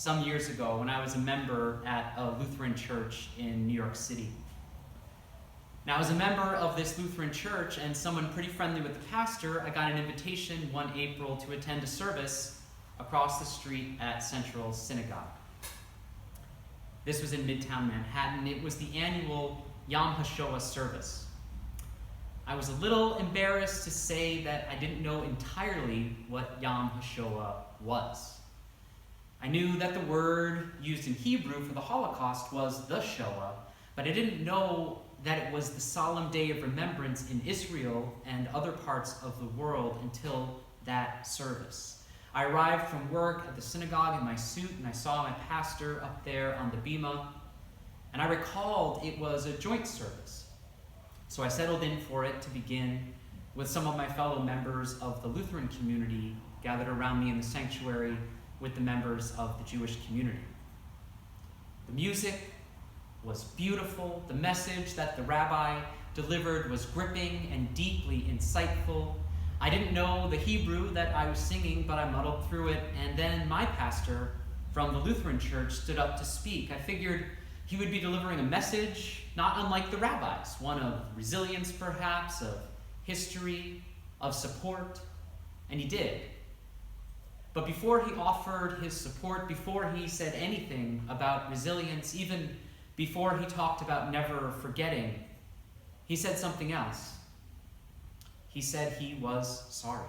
some years ago when I was a member at a Lutheran church in New York City. Now, as a member of this Lutheran church and someone pretty friendly with the pastor, I got an invitation one April to attend a service across the street at Central Synagogue. This was in Midtown Manhattan. It was the annual Yom HaShoah service. I was a little embarrassed to say that I didn't know entirely what Yom HaShoah was. I knew that the word used in Hebrew for the Holocaust was the Shoah, but I didn't know that it was the solemn day of remembrance in Israel and other parts of the world until that service. I arrived from work at the synagogue in my suit, and I saw my pastor up there on the bima, and I recalled it was a joint service. So I settled in for it to begin with some of my fellow members of the Lutheran community gathered around me in the sanctuary with the members of the Jewish community. The music was beautiful. The message that the rabbi delivered was gripping and deeply insightful. I didn't know the Hebrew that I was singing, but I muddled through it, and then my pastor from the Lutheran church stood up to speak. I figured he would be delivering a message not unlike the rabbis, one of resilience perhaps, of history, of support, and he did. But before he offered his support, before he said anything about resilience, even before he talked about never forgetting, he said something else. He said he was sorry.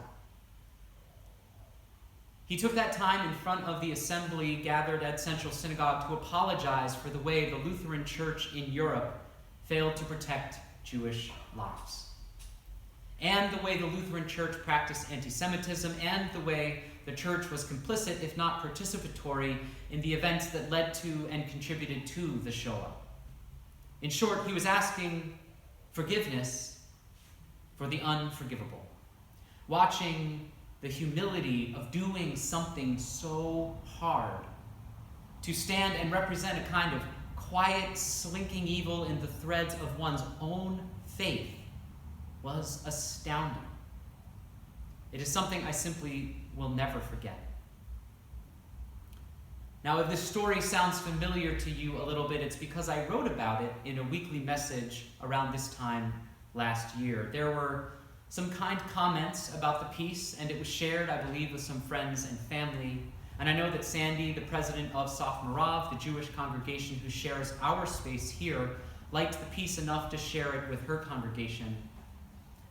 He took that time in front of the assembly gathered at Central Synagogue to apologize for the way the Lutheran Church in Europe failed to protect Jewish lives, and the way the Lutheran Church practiced anti-Semitism, and the way the church was complicit, if not participatory, in the events that led to and contributed to the Shoah. In short, he was asking forgiveness for the unforgivable, watching the humility of doing something so hard, to stand and represent a kind of quiet, slinking evil in the threads of one's own faith was astounding. It is something I simply will never forget. Now, if this story sounds familiar to you a little bit, it's because I wrote about it in a weekly message around this time last year. There were some kind comments about the piece, and it was shared, I believe, with some friends and family. And I know that Sandy, the president of Saf Marav, the Jewish congregation who shares our space here, liked the piece enough to share it with her congregation.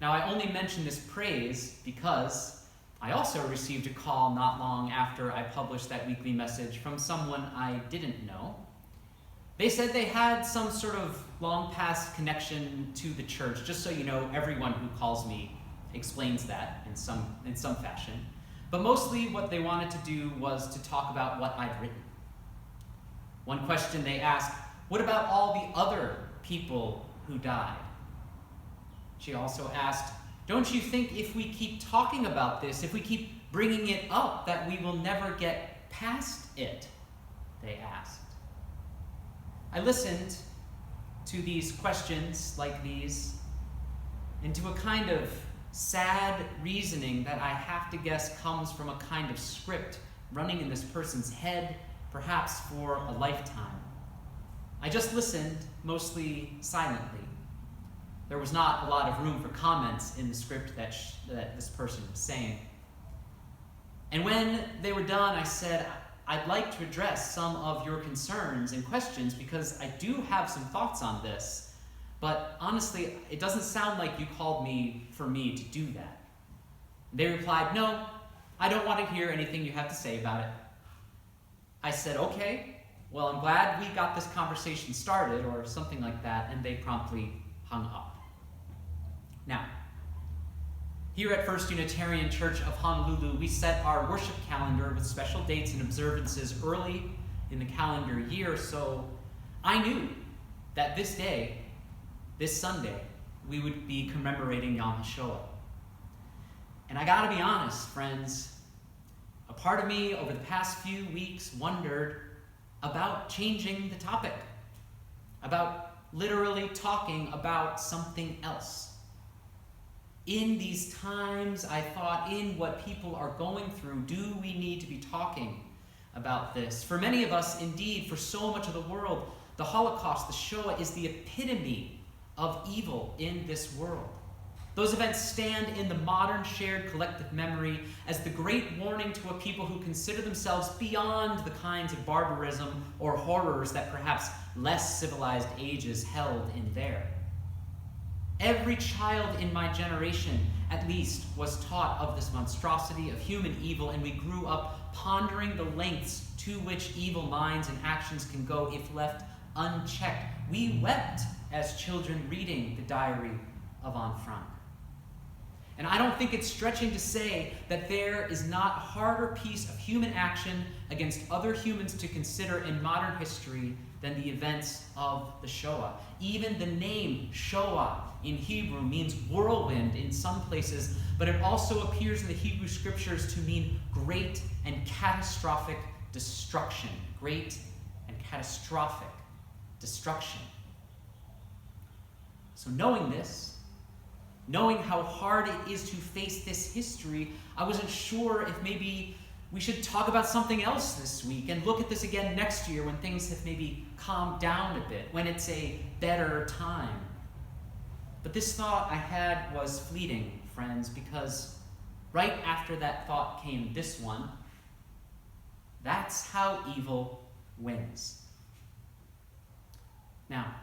Now, I only mention this praise because I also received a call not long after I published that weekly message from someone I didn't know. They said they had some sort of long-past connection to the church. Just so you know, everyone who calls me explains that in some fashion. But mostly what they wanted to do was to talk about what I'd written. One question they asked, what about all the other people who died? She also asked, don't you think if we keep talking about this, if we keep bringing it up, that we will never get past it? They asked. I listened to these questions like these, and to a kind of sad reasoning that I have to guess comes from a kind of script running in this person's head, perhaps for a lifetime. I just listened, mostly silently. There was not a lot of room for comments in the script that this person was saying. And when they were done, I said, I'd like to address some of your concerns and questions because I do have some thoughts on this, but honestly, it doesn't sound like you called me for me to do that. They replied, no, I don't want to hear anything you have to say about it. I said, okay, well, I'm glad we got this conversation started, or something like that, and they promptly hung up. Now, here at First Unitarian Church of Honolulu, we set our worship calendar with special dates and observances early in the calendar year, so I knew that this day, this Sunday, we would be commemorating Yom HaShoah. And I gotta be honest, friends, a part of me over the past few weeks wondered about changing the topic, about literally talking about something else. In these times, I thought, in what people are going through, do we need to be talking about this. For many of us, indeed, for so much of the world, the Holocaust, the Shoah, is the epitome of evil in this world. Those events stand in the modern shared collective memory as the great warning to a people who consider themselves beyond the kinds of barbarism or horrors that perhaps less civilized ages held in there. Every child in my generation, at least, was taught of this monstrosity of human evil, and we grew up pondering the lengths to which evil minds and actions can go if left unchecked. We wept as children reading the diary of Anne Frank. And I don't think it's stretching to say that there is not a harder piece of human action against other humans to consider in modern history than the events of the Shoah. Even the name Shoah in Hebrew means whirlwind in some places, but it also appears in the Hebrew scriptures to mean great and catastrophic destruction. Great and catastrophic destruction. So knowing this, knowing how hard it is to face this history, I wasn't sure if maybe we should talk about something else this week and look at this again next year when things have maybe calmed down a bit, when it's a better time. But this thought I had was fleeting, friends, because right after that thought came this one. That's how evil wins. Now,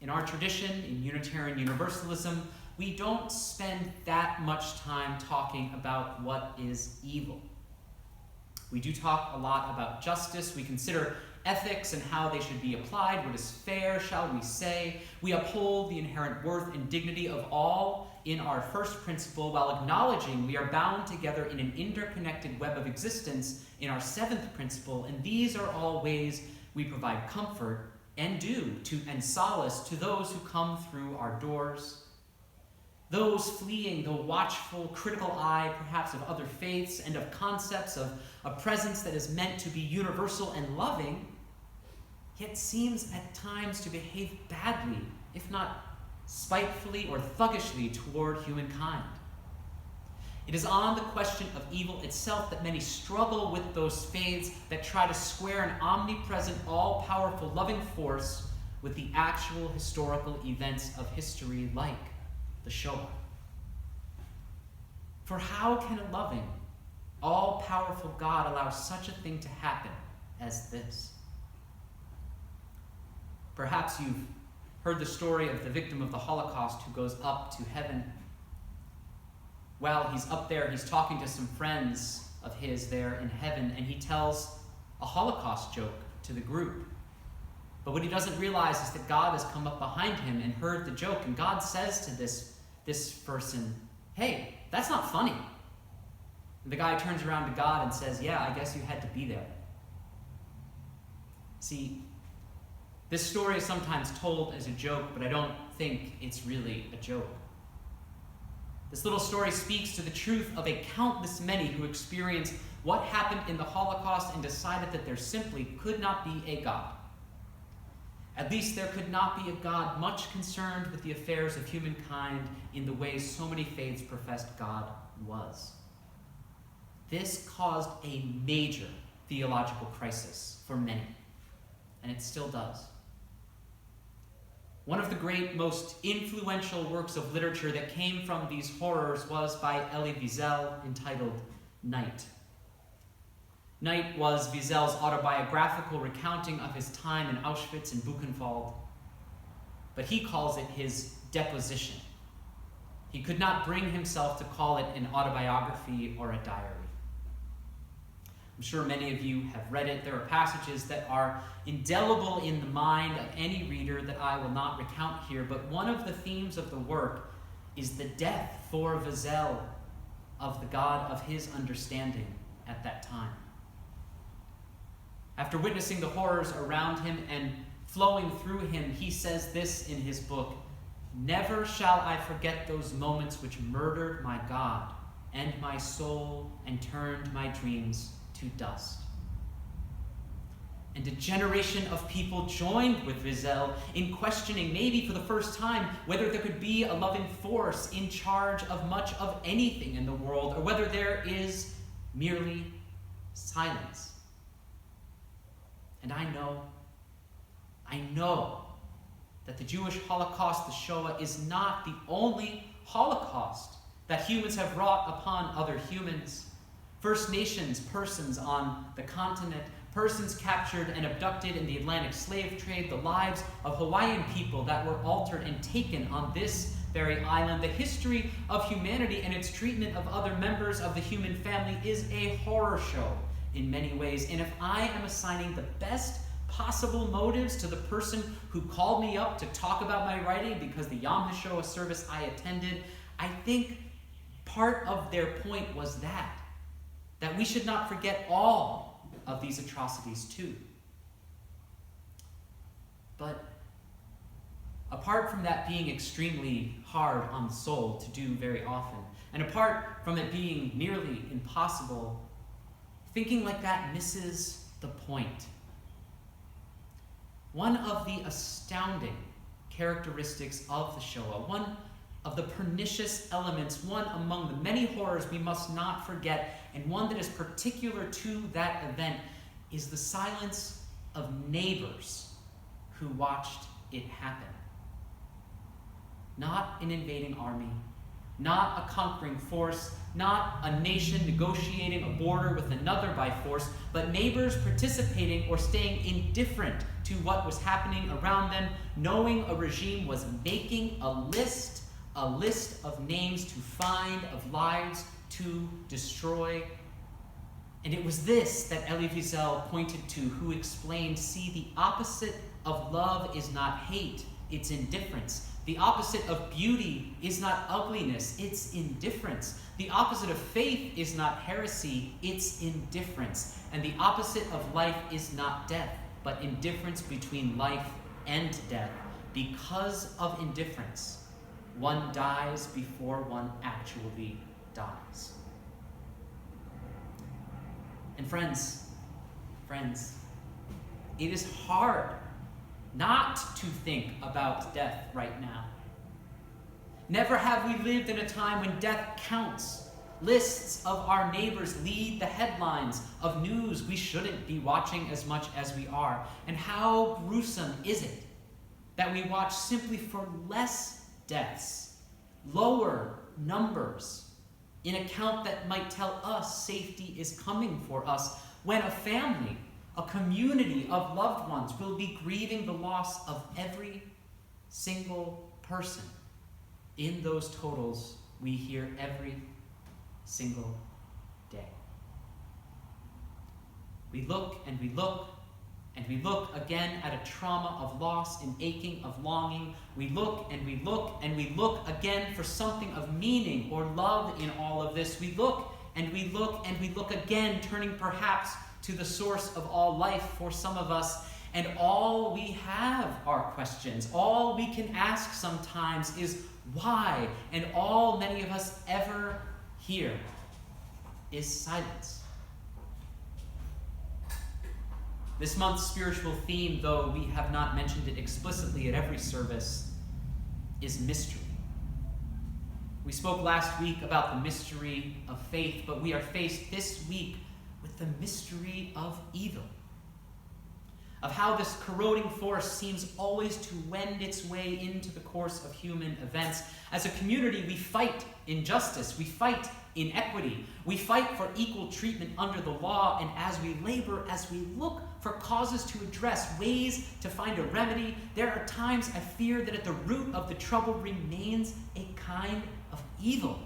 in our tradition, in Unitarian Universalism, we don't spend that much time talking about what is evil. We do talk a lot about justice. We consider ethics and how they should be applied. What is fair, shall we say? We uphold the inherent worth and dignity of all in our first principle, while acknowledging we are bound together in an interconnected web of existence in our seventh principle, and these are all ways we provide comfort and solace to those who come through our doors. Those fleeing the watchful, critical eye, perhaps of other faiths and of concepts of a presence that is meant to be universal and loving, yet seems at times to behave badly, if not spitefully or thuggishly, toward humankind. It is on the question of evil itself that many struggle with those faiths that try to square an omnipresent, all-powerful, loving force with the actual historical events of history like the Shoah. For how can a loving, all-powerful God allow such a thing to happen as this? Perhaps you've heard the story of the victim of the Holocaust who goes up to heaven. While he's up there, he's talking to some friends of his there in heaven, and he tells a Holocaust joke to the group. But what he doesn't realize is that God has come up behind him and heard the joke, and God says to this person, "Hey, that's not funny." And the guy turns around to God and says, "Yeah, I guess you had to be there." See, this story is sometimes told as a joke, but I don't think it's really a joke. This little story speaks to the truth of a countless many who experienced what happened in the Holocaust and decided that there simply could not be a God. At least there could not be a God much concerned with the affairs of humankind in the ways so many faiths professed God was. This caused a major theological crisis for many, and it still does. One of the great, most influential works of literature that came from these horrors was by Elie Wiesel, entitled Night. Night was Wiesel's autobiographical recounting of his time in Auschwitz and Buchenwald, but he calls it his deposition. He could not bring himself to call it an autobiography or a diary. I'm sure many of you have read it. There are passages that are indelible in the mind of any reader that I will not recount here, but one of the themes of the work is the death for Wiesel of the God of his understanding at that time. After witnessing the horrors around him and flowing through him, he says this in his book: "Never shall I forget those moments which murdered my God and my soul and turned my dreams to dust." And a generation of people joined with Wiesel in questioning, maybe for the first time, whether there could be a loving force in charge of much of anything in the world, or whether there is merely silence. And I know that the Jewish Holocaust, the Shoah, is not the only Holocaust that humans have wrought upon other humans. First Nations persons on the continent, persons captured and abducted in the Atlantic slave trade, the lives of Hawaiian people that were altered and taken on this very island. The history of humanity and its treatment of other members of the human family is a horror show in many ways. And if I am assigning the best possible motives to the person who called me up to talk about my writing because the Yom HaShoah service I attended, I think part of their point was that we should not forget all of these atrocities too. But apart from that being extremely hard on the soul to do very often, and apart from it being nearly impossible, thinking like that misses the point. One of the astounding characteristics of the Shoah, one of the pernicious elements, one among the many horrors we must not forget, and one that is particular to that event, is the silence of neighbors who watched it happen. Not an invading army, not a conquering force, not a nation negotiating a border with another by force, but neighbors participating or staying indifferent to what was happening around them, knowing a regime was making a list of names to find, of lives to destroy. And it was this that Elie Wiesel pointed to, who explained, see, the opposite of love is not hate, it's indifference. The opposite of beauty is not ugliness, it's indifference. The opposite of faith is not heresy, it's indifference. And the opposite of life is not death, but indifference between life and death. Because of indifference, one dies before one actually dies. And friends, it is hard not to think about death right now. Never have we lived in a time when death counts. Lists of our neighbors lead the headlines of news we shouldn't be watching as much as we are. And how gruesome is it that we watch simply for less deaths, lower numbers, in a count that might tell us safety is coming for us, when a family, a community of loved ones will be grieving the loss of every single person in those totals we hear every single day. We look and we look and we look again at a trauma of loss and aching of longing. We look and we look and we look again for something of meaning or love in all of this. We look and we look and we look again, turning perhaps to the source of all life for some of us. And all we have are questions. All we can ask sometimes is why? And all many of us ever hear is silence. This month's spiritual theme, though we have not mentioned it explicitly at every service, is mystery. We spoke last week about the mystery of faith, but we are faced this week with the mystery of evil, of how this corroding force seems always to wend its way into the course of human events. As a community, we fight injustice, we fight inequity, we fight for equal treatment under the law, and as we labor, as we look for causes to address, ways to find a remedy, there are times I fear that at the root of the trouble remains a kind of evil,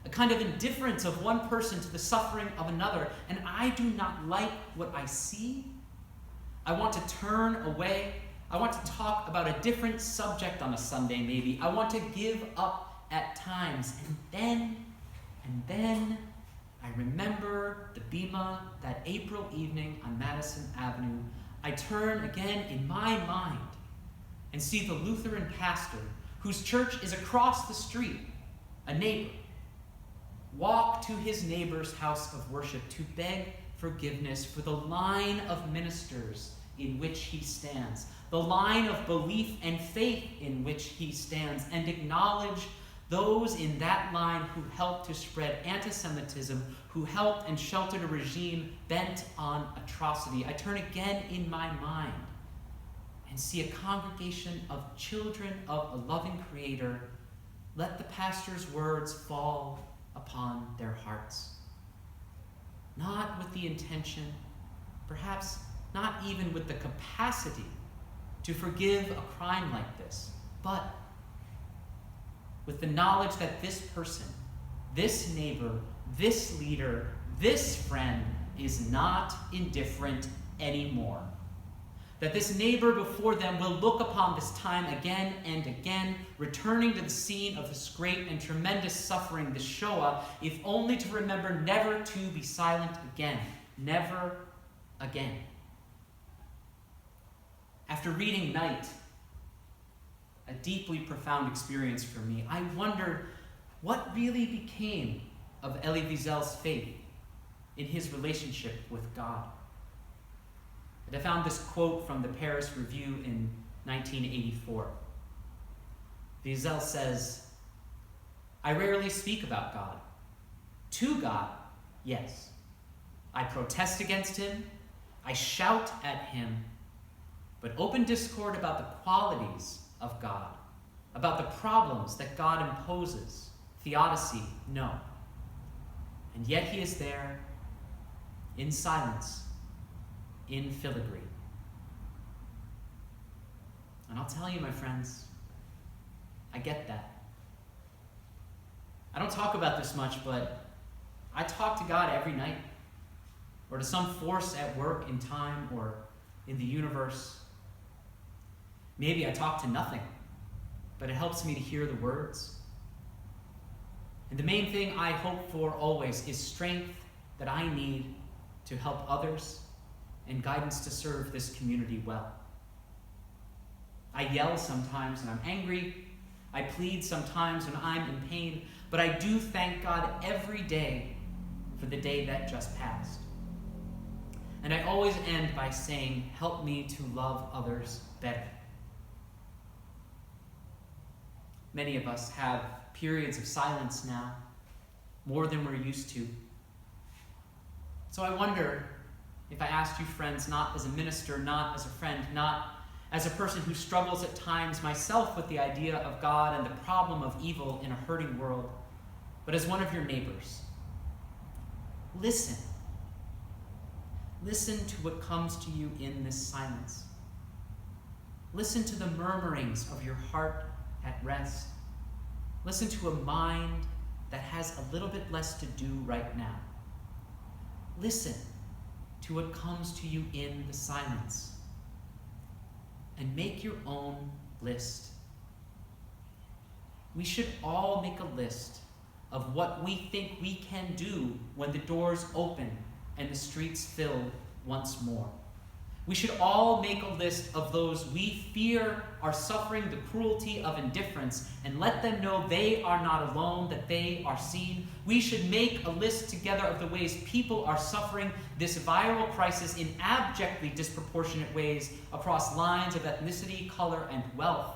a kind of indifference of one person to the suffering of another, and I do not like what I see. I want to turn away. I want to talk about a different subject on a Sunday, maybe. I want to give up at times. And then I remember the bima that April evening on Madison Avenue. I turn again in my mind and see the Lutheran pastor, whose church is across the street, a neighbor, walk to his neighbor's house of worship to beg forgiveness for the line of ministers in which he stands, the line of belief and faith in which he stands, and acknowledge those in that line who helped to spread anti-Semitism, who helped and sheltered a regime bent on atrocity. I turn again in my mind and see a congregation of children of a loving Creator. Let the pastor's words fall upon their hearts. Not with the intention, perhaps not even with the capacity to forgive a crime like this, but with the knowledge that this person, this neighbor, this leader, this friend is not indifferent anymore. That this neighbor before them will look upon this time again and again, returning to the scene of this great and tremendous suffering, the Shoah, if only to remember never to be silent again. Never again. After reading Night, a deeply profound experience for me, I wondered what really became of Elie Wiesel's faith in his relationship with God. And I found this quote from the Paris Review in 1984. Wiesel says, "I rarely speak about God. To God, yes. I protest against him, I shout at him, but open discord about the qualities of God, about the problems that God imposes, theodicy, no. And yet he is there, in silence, in filigree." And I'll tell you, my friends, I get that. I don't talk about this much, but I talk to God every night, or to some force at work in time or in the universe. Maybe I talk to nothing, but it helps me to hear the words. And the main thing I hope for always is strength that I need to help others and guidance to serve this community well. I yell sometimes when I'm angry. I plead sometimes when I'm in pain, but I do thank God every day for the day that just passed. And I always end by saying, help me to love others better. Many of us have periods of silence now, more than we're used to. So I wonder if I asked you, friends, not as a minister, not as a friend, not as a person who struggles at times myself with the idea of God and the problem of evil in a hurting world, but as one of your neighbors. Listen. Listen to what comes to you in this silence. Listen to the murmurings of your heart at rest. Listen to a mind that has a little bit less to do right now. Listen to what comes to you in the silence. And make your own list. We should all make a list of what we think we can do when the doors open and the streets fill once more. We should all make a list of those we fear are suffering the cruelty of indifference and let them know they are not alone, that they are seen. We should make a list together of the ways people are suffering this viral crisis in abjectly disproportionate ways across lines of ethnicity, color, and wealth.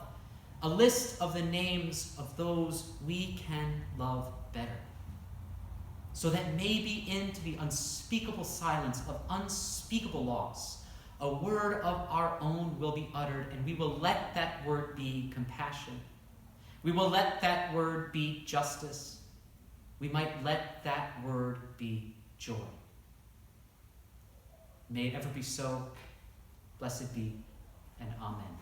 A list of the names of those we can love better. So that maybe into the unspeakable silence of unspeakable loss, a word of our own will be uttered, and we will let that word be compassion. We will let that word be justice. We might let that word be joy. May it ever be so. Blessed be, and amen.